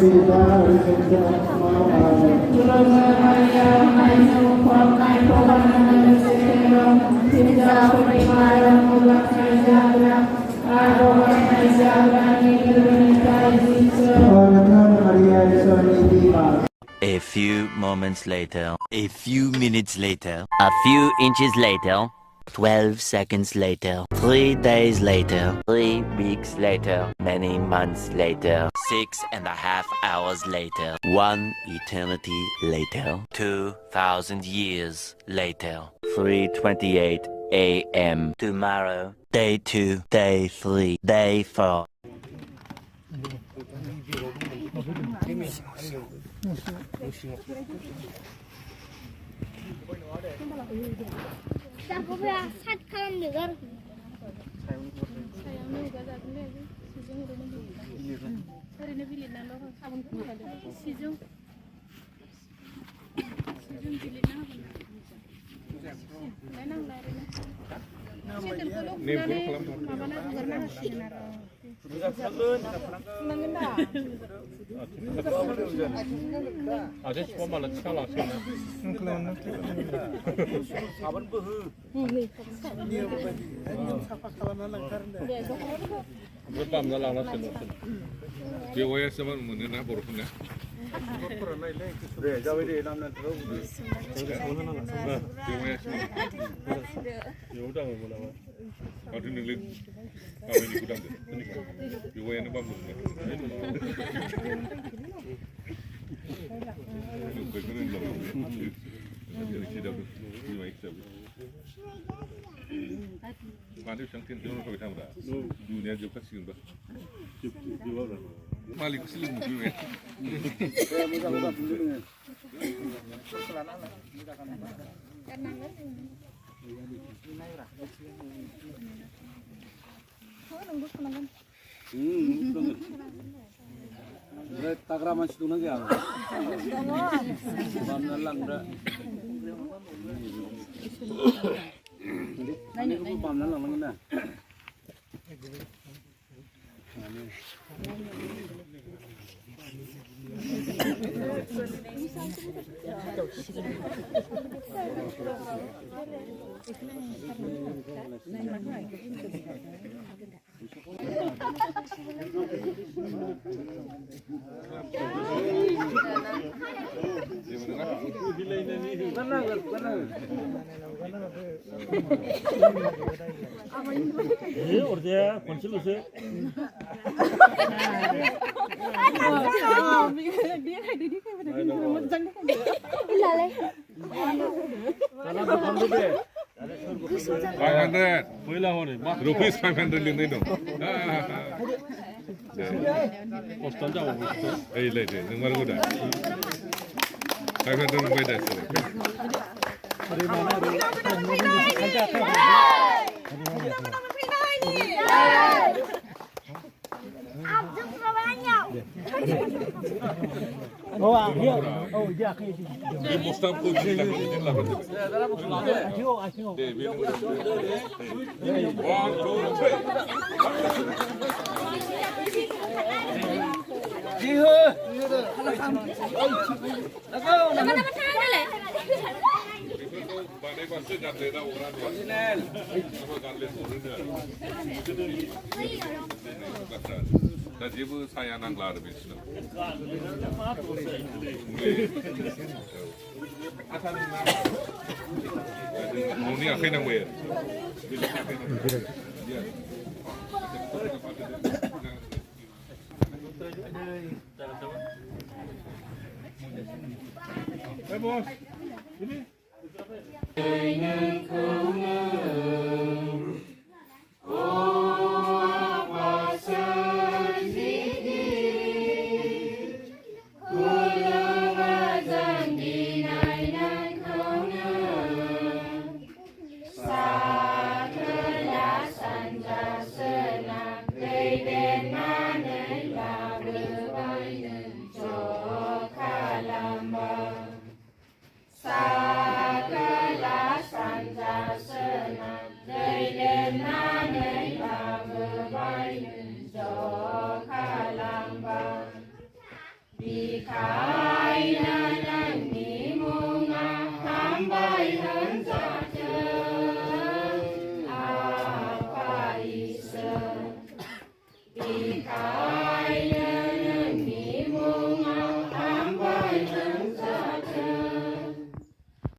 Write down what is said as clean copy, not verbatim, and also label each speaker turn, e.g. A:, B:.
A: A few moments later, a few minutes later, a few inches later, 12 seconds later, 3 days later, 3 weeks later, many months later, 6.5 hours later, 1 eternity later, 2,000 years later, 3:28 a.m. tomorrow, day 2, day 3, day 4.
B: Takraman situ lagi ya. Bamnalang dah. Ini aku bamnalang lagi na.
C: Orada konuşulursa.
D: Rupees 500 lindai dong.
C: Postan jauh.
D: Late, nomor kuda. 500 rupiah dah.
C: Oh, dia. Oh, dia kayak gitu.
D: Dia postam pun tidak lah. Tadi bu saya nanglar bisnis. Ini akhirnya nangwer. Hey bos, ini.
E: Ika